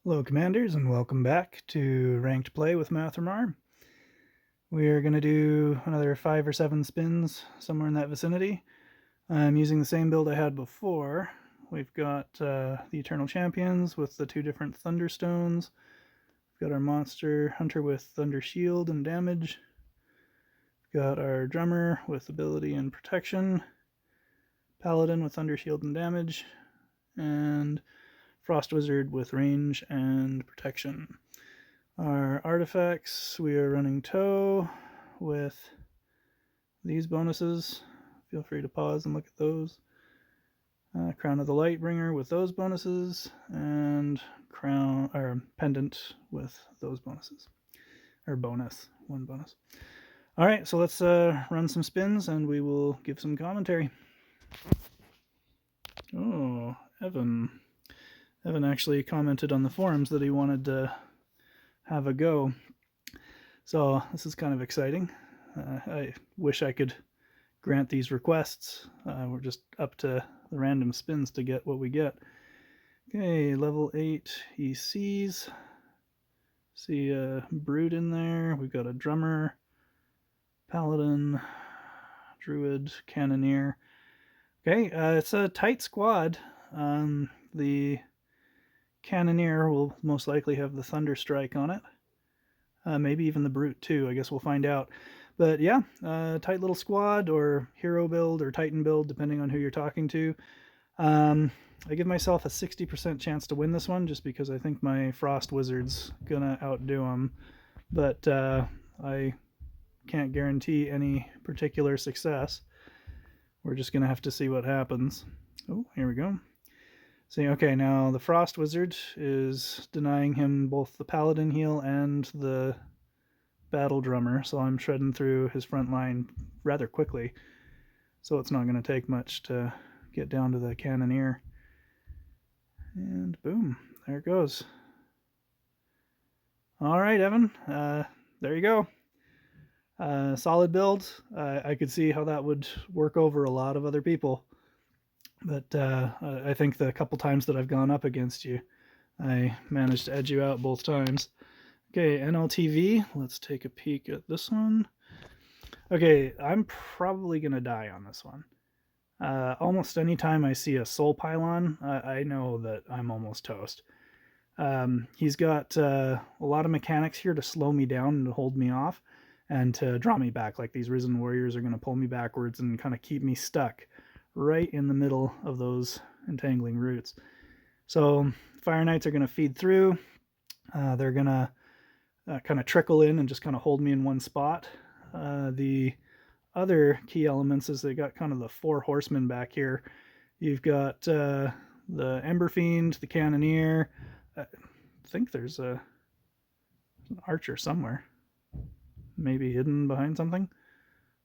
Hello, Commanders, and welcome back to Ranked Play with Matthremar. We're going to do another 5 or 7 spins, somewhere in that vicinity. I'm using the same build I had before. We've got the Eternal Champions with the 2 different Thunderstones. We've got our Monster Hunter with Thunder Shield and damage. We've got our Drummer with ability and protection. Paladin with Thunder Shield and damage. And Frost Wizard with range and protection. Our artifacts, we are running Toe with these bonuses. Feel free to pause and look at those. Crown of the Lightbringer with those bonuses, and Crown or Pendant with those bonuses. Or bonus, one bonus. All right, so let's run some spins and we will give some commentary. Oh, Evan. Evan actually commented on the forums that he wanted to have a go. So this is kind of exciting. I wish I could grant these requests. We're just up to the random spins to get what we get. Okay, level 8 ECs. See a Brood in there. We've got a Drummer, Paladin, Druid, Cannoneer. Okay, it's a tight squad. The Cannoneer will most likely have the Thunder Strike on it. Maybe even the Brute too. I guess we'll find out. But yeah, tight little squad or hero build or Titan build, depending on who you're talking to. I give myself a 60% chance to win this one just because I think my Frost Wizard's gonna outdo him. But I can't guarantee any particular success. We're just gonna have to see what happens. Oh, here we go. See, okay, now the Frost Wizard is denying him both the Paladin heal and the Battle Drummer, so I'm shredding through his front line rather quickly. So it's not going to take much to get down to the Cannoneer. And boom, there it goes. All right, Evan, there you go. Solid build. I could see how that would work over a lot of other people. But I think the couple times that I've gone up against you, I managed to edge you out both times. Okay, NLTV, let's take a peek at this one. Okay, I'm probably going to die on this one. Almost any time I see a Soul Pylon, I know that I'm almost toast. He's got a lot of mechanics here to slow me down and to hold me off and to draw me back. Like these Risen Warriors are going to pull me backwards and kind of keep me stuck right in the middle of those entangling roots. So Fire Knights are going to feed through. They're going to kind of trickle in and just kind of hold me in one spot. The other key elements is they got kind of the 4 horsemen back here. You've got the Ember Fiend, the Cannoneer. I think there's an archer somewhere, maybe hidden behind something.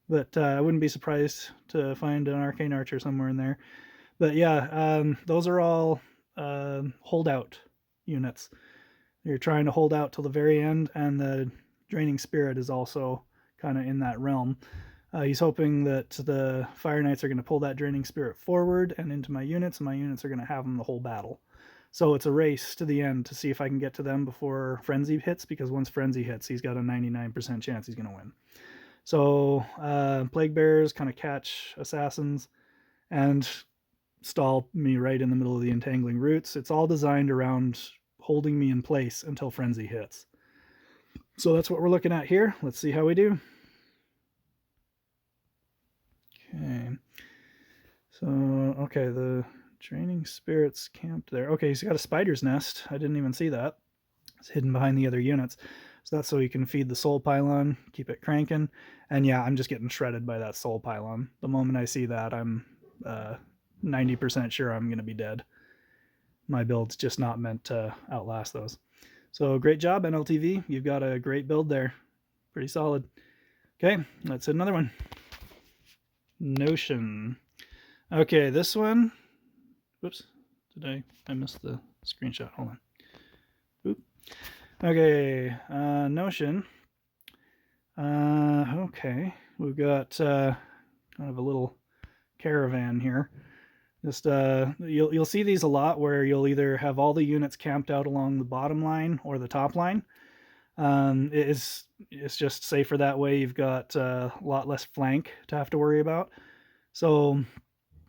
But I wouldn't be surprised to find an arcane archer somewhere in there. But yeah, those are all holdout units. You're trying to hold out till the very end, and the Draining Spirit is also kind of in that realm. He's hoping that the Fire Knights are going to pull that Draining Spirit forward and into my units, and my units are going to have them the whole battle. So it's a race to the end to see if I can get to them before Frenzy hits, because once Frenzy hits, he's got a 99% chance he's going to win. So Plague Bearers kind of catch Assassins and stall me right in the middle of the entangling roots. It's all designed around holding me in place until Frenzy hits. So that's what we're looking at here. Let's see how we do. Okay. So, okay, the Draining Spirits camped there. Okay, he's got a Spider's Nest. I didn't even see that. It's hidden behind the other units. So that's so you can feed the Soul Pylon, keep it cranking. And yeah, I'm just getting shredded by that Soul Pylon. The moment I see that, I'm 90% sure I'm going to be dead. My build's just not meant to outlast those. So great job, NLTV. You've got a great build there. Pretty solid. Okay, let's hit another one. Notion. Okay, this one. Whoops. Did I missed the screenshot? Hold on. Oop. Okay, Notion. Okay, we've got kind of a little caravan here. Just you'll see these a lot where you'll either have all the units camped out along the bottom line or the top line. It's just safer that way. You've got a lot less flank to have to worry about. So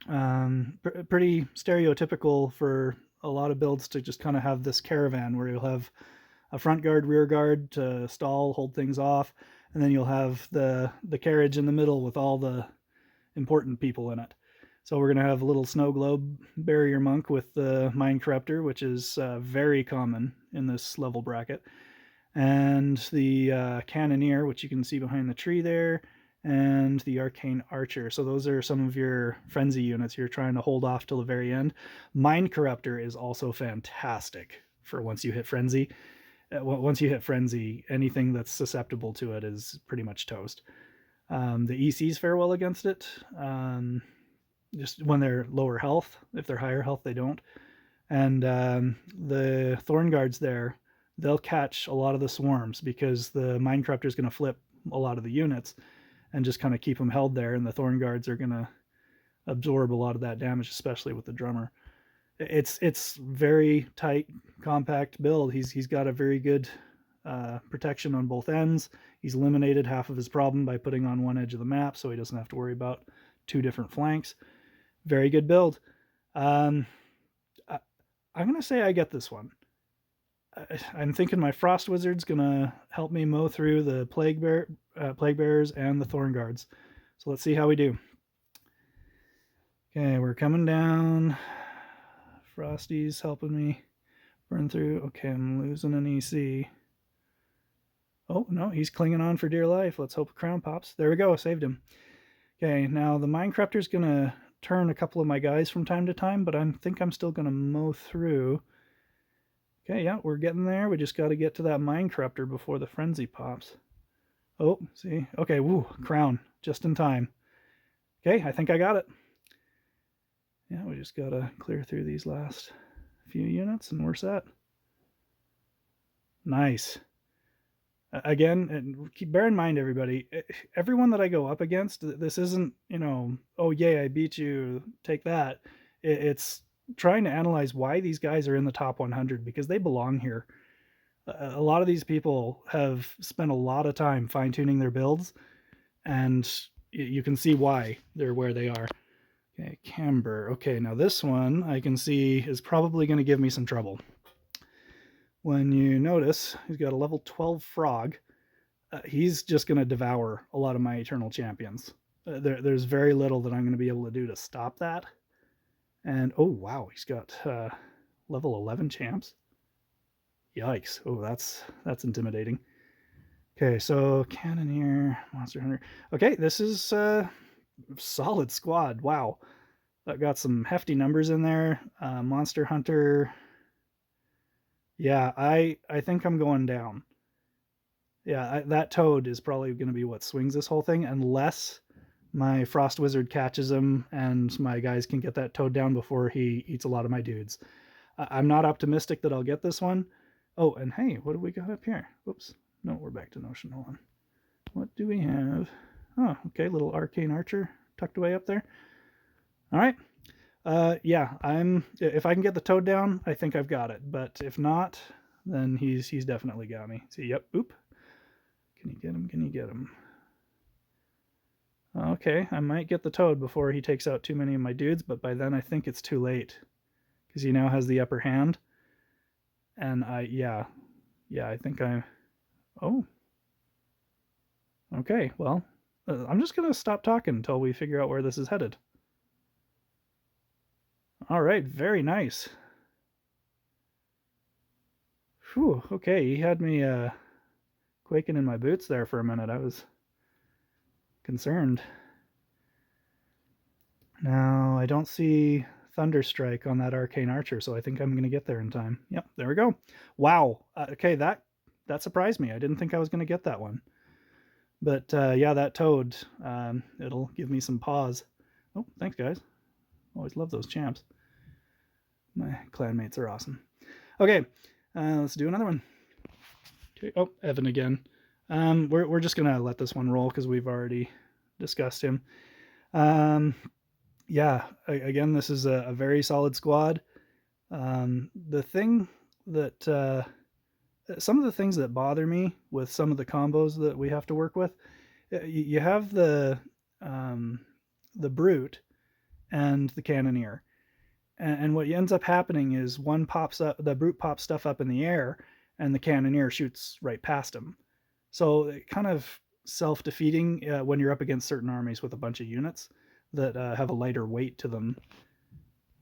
pretty stereotypical for a lot of builds to just kind of have this caravan where you'll have a front guard, rear guard to stall, hold things off, and then you'll have the carriage in the middle with all the important people in it. So we're going to have a little snow globe barrier monk with the mine corruptor, which is very common in this level bracket, and the cannoneer, which you can see behind the tree there, and the arcane archer. So those are some of your frenzy units you're trying to hold off till the very end. Mine corruptor is also fantastic for once you hit frenzy. Once you hit frenzy, anything that's susceptible to it is pretty much toast. The ECs fare well against it, just when they're lower health. If they're higher health, they don't. And the Thorn Guards there, they'll catch a lot of the swarms because the Mine Corruptor is going to flip a lot of the units and just kind of keep them held there, and the Thorn Guards are going to absorb a lot of that damage, especially with the drummer. It's very tight, compact build. He's got a very good protection on both ends. He's eliminated half of his problem by putting on one edge of the map, so he doesn't have to worry about two different flanks. Very good build. I'm going to say I get this one. I'm thinking my Frost Wizard's going to help me mow through the Plague Bearers and the Thorn Guards. So let's see how we do. Okay, we're coming down. Frosty's helping me burn through. Okay, I'm losing an EC. Oh, no, he's clinging on for dear life. Let's hope a crown pops. There we go, saved him. Okay, now the Mine Corruptor's going to turn a couple of my guys from time to time, but I think I'm still going to mow through. Okay, yeah, we're getting there. We just got to get to that Mine Corruptor before the frenzy pops. Oh, see? Okay, woo, crown, just in time. Okay, I think I got it. Yeah, we just got to clear through these last few units and we're set. Nice. Again, and bear in mind, everybody, everyone that I go up against, this isn't, oh, yay, I beat you, take that. It's trying to analyze why these guys are in the top 100 because they belong here. A lot of these people have spent a lot of time fine-tuning their builds, and you can see why they're where they are. Okay, Camber. Okay, now this one I can see is probably going to give me some trouble. When you notice, he's got a level 12 frog. He's just going to devour a lot of my Eternal Champions. There's very little that I'm going to be able to do to stop that. And, oh, wow, he's got level 11 champs. Yikes. Oh, that's intimidating. Okay, so Cannoneer, Monster Hunter. Okay, this is a solid squad. Wow. That got some hefty numbers in there. Monster Hunter. Yeah, I think I'm going down. Yeah, that Toad is probably going to be what swings this whole thing, unless my Frost Wizard catches him and my guys can get that Toad down before he eats a lot of my dudes. I'm not optimistic that I'll get this one. Oh, and hey, what do we got up here? Whoops. No, we're back to Notion. Hold on. What do we have? Oh, okay, little Arcane Archer tucked away up there. All right. Yeah, if I can get the Toad down, I think I've got it. But if not, then he's definitely got me. See, yep, oop. Can you get him? Can you get him? Okay, I might get the Toad before he takes out too many of my dudes, but by then I think it's too late. Because he now has the upper hand. And yeah, I think oh. Okay, well, I'm just going to stop talking until we figure out where this is headed. All right, very nice. Whew, okay, he had me quaking in my boots there for a minute. I was concerned. Now, I don't see Thunderstrike on that Arcane Archer, so I think I'm going to get there in time. Yep, there we go. Wow. Okay, that surprised me. I didn't think I was going to get that one. But yeah, that Toad, it'll give me some pause. Oh, thanks, guys. Always love those champs. My clanmates are awesome. Okay, let's do another one. Okay. Oh, Evan again. We're just going to let this one roll because we've already discussed him. Yeah, again, this is a very solid squad. The thing that some of the things that bother me with some of the combos that we have to work with, you have um, the brute and the cannoneer, and what ends up happening is one pops up, the brute pops stuff up in the air, and the cannoneer shoots right past him. So it kind of self defeating when you're up against certain armies with a bunch of units that have a lighter weight to them.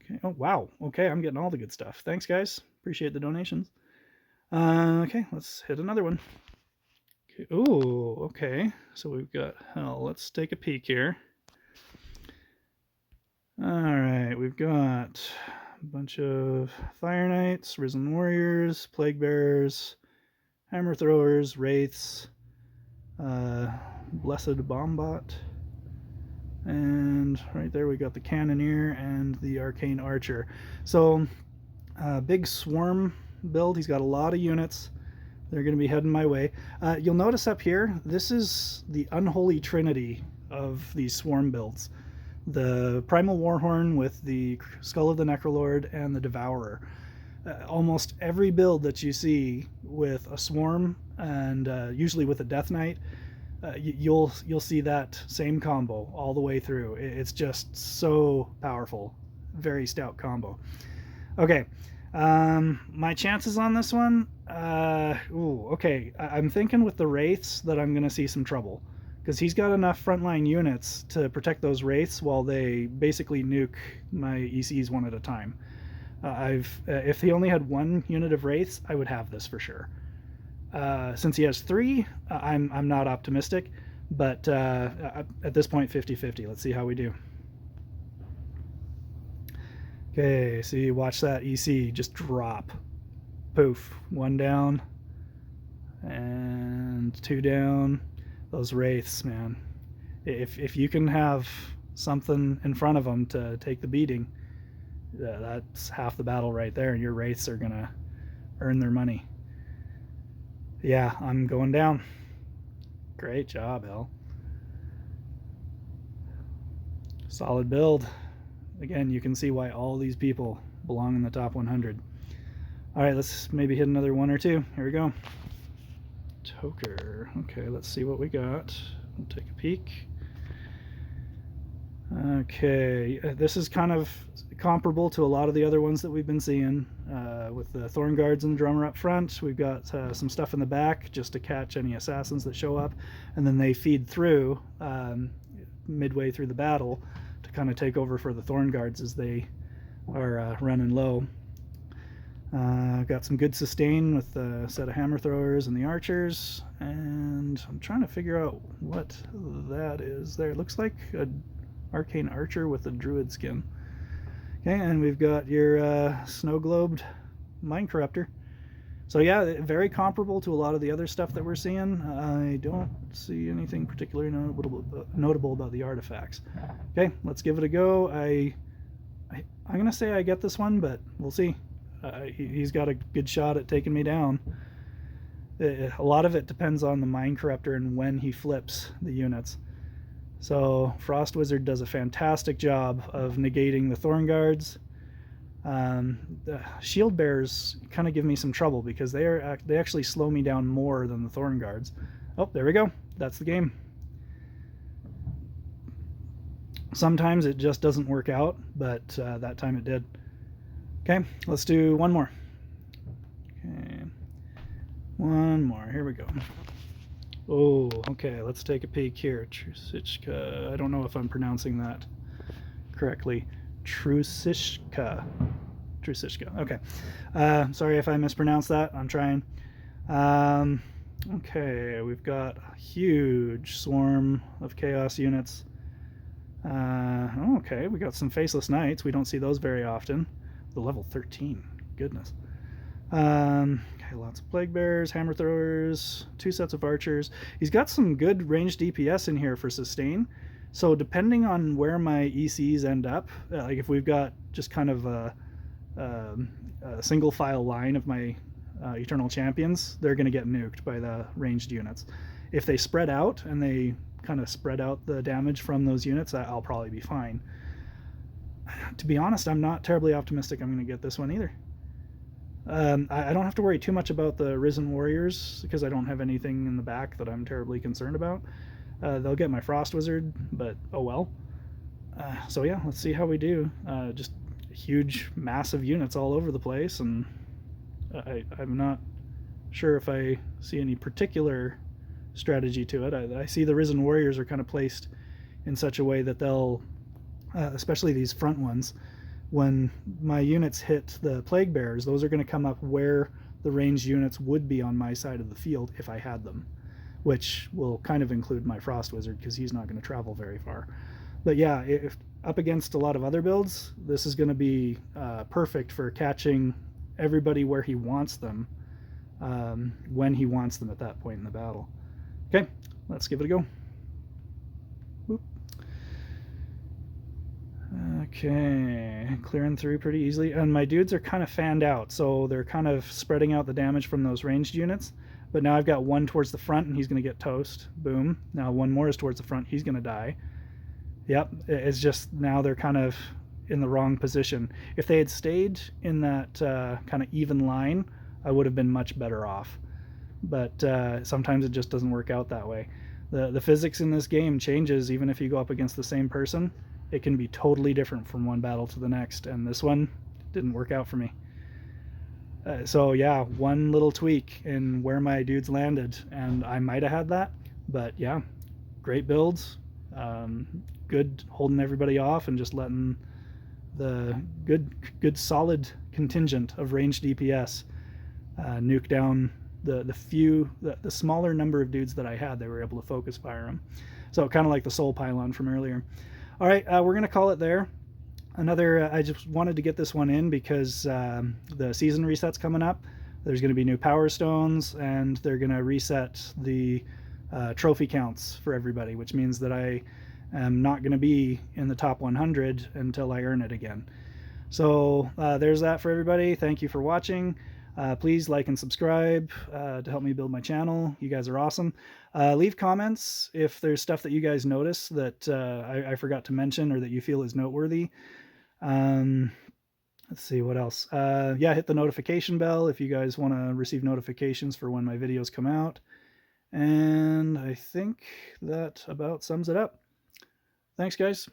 Okay. Oh wow. Okay, I'm getting all the good stuff. Thanks, guys. Appreciate the donations. Okay, let's hit another one. Okay. Ooh, okay. So we've got. Oh, let's take a peek here. All right, we've got a bunch of Fire Knights, Risen Warriors, Plague Bearers, Hammer Throwers, Wraiths, Blessed Bombot, and right there we got the Cannoneer and the Arcane Archer. So, big swarm build. He's got a lot of units. They're going to be heading my way. You'll notice up here, this is the unholy trinity of these swarm builds. The Primal Warhorn with the Skull of the Necrolord and the Devourer. Almost every build that you see with a swarm and usually with a Death Knight, you'll see that same combo all the way through. It's just so powerful. Very stout combo. Okay, my chances on this one, okay. I'm thinking with the Wraiths that I'm going to see some trouble because he's got enough frontline units to protect those Wraiths while they basically nuke my ECs one at a time. If he only had one unit of Wraiths, I would have this for sure. Since he has three, I'm not optimistic, but at this point, 50-50. Let's see how we do. Okay, see, watch that EC just drop. Poof, one down and two down. Those Wraiths, man. If you can have something in front of them to take the beating, that's half the battle right there, and your Wraiths are gonna earn their money. Yeah, I'm going down. Great job, El. Solid build. Again, you can see why all these people belong in the top 100. All right, let's maybe hit another one or two. Here we go. Toker. Okay, let's see what we got. We'll take a peek. Okay, this is kind of comparable to a lot of the other ones that we've been seeing. With the Thorn Guards and the Drummer up front, we've got some stuff in the back just to catch any assassins that show up, and then they feed through midway through the battle to kind of take over for the Thorn Guards as they are running low. Got some good sustain with a set of Hammer Throwers and the Archers, and I'm trying to figure out what that is there. It looks like an Arcane Archer with a Druid skin. Okay, and we've got your snow-globed Mind Corruptor. So yeah, very comparable to a lot of the other stuff that we're seeing. I don't see anything particularly notable about the artifacts. Okay, let's give it a go. I'm going to say I get this one, but we'll see. He's got a good shot at taking me down. A lot of it depends on the Mind Corruptor and when he flips the units. So Frost Wizard does a fantastic job of negating the Thorn Guards. The Shield Bearers kind of give me some trouble because they actually slow me down more than the Thorn Guards. Oh, there we go. That's the game. Sometimes it just doesn't work out, but that time it did. Okay, let's do one more. Okay, one more. Here we go. Oh, okay, let's take a peek here. Trusichka. I don't know if I'm pronouncing that correctly. Trusichka. Okay. Sorry if I mispronounced that. I'm trying. Okay, we've got a huge swarm of Chaos units. Okay, we got some Faceless Knights. We don't see those very often. The level 13. Goodness. Okay, lots of Plague Bearers, Hammer Throwers, two sets of Archers. He's got some good ranged DPS in here for sustain. So depending on where my ECs end up, like if we've got just kind of a single file line of my Eternal Champions, they're going to get nuked by the ranged units. If they spread out and they kind of spread out the damage from those units, I'll probably be fine. To be honest, I'm not terribly optimistic I'm going to get this one either. I don't have to worry too much about the Risen Warriors because I don't have anything in the back that I'm terribly concerned about. They'll get my Frost Wizard, but oh well. So yeah, let's see how we do. Just huge, massive units all over the place, and I'm not sure if I see any particular strategy to it. I see the Risen Warriors are kind of placed in such a way that they'll, especially these front ones, when my units hit the Plague Bearers, those are going to come up where the ranged units would be on my side of the field if I had them, which will kind of include my Frost Wizard because he's not going to travel very far. But yeah, if up against a lot of other builds, this is going to be perfect for catching everybody where he wants them, when he wants them at that point in the battle. Okay, let's give it a go. Boop. Okay, clearing through pretty easily. And my dudes are kind of fanned out, so they're kind of spreading out the damage from those ranged units. But now I've got one towards the front, and he's going to get toast. Boom. Now one more is towards the front. He's going to die. Yep, it's just now they're kind of in the wrong position. If they had stayed in that kind of even line, I would have been much better off. But sometimes it just doesn't work out that way. The physics in this game changes even if you go up against the same person. It can be totally different from one battle to the next, and this one didn't work out for me. So yeah, one little tweak in where my dudes landed, and I might have had that. But yeah, great builds. Good holding everybody off and just letting the good solid contingent of ranged DPS nuke down the smaller number of dudes that I had. They were able to focus fire them. So kind of like the soul pylon from earlier. All right, we're going to call it there. I just wanted to get this one in because the season reset's coming up. There's going to be new power stones, and they're going to reset the trophy counts for everybody, which means that I am not going to be in the top 100 until I earn it again. So there's that for everybody. Thank you for watching. Please like and subscribe to help me build my channel. You guys are awesome. Leave comments if there's stuff that you guys notice that I forgot to mention or that you feel is noteworthy. Let's see what else. Yeah, hit the notification bell if you guys want to receive notifications for when my videos come out. And I think that about sums it up. Thanks, guys.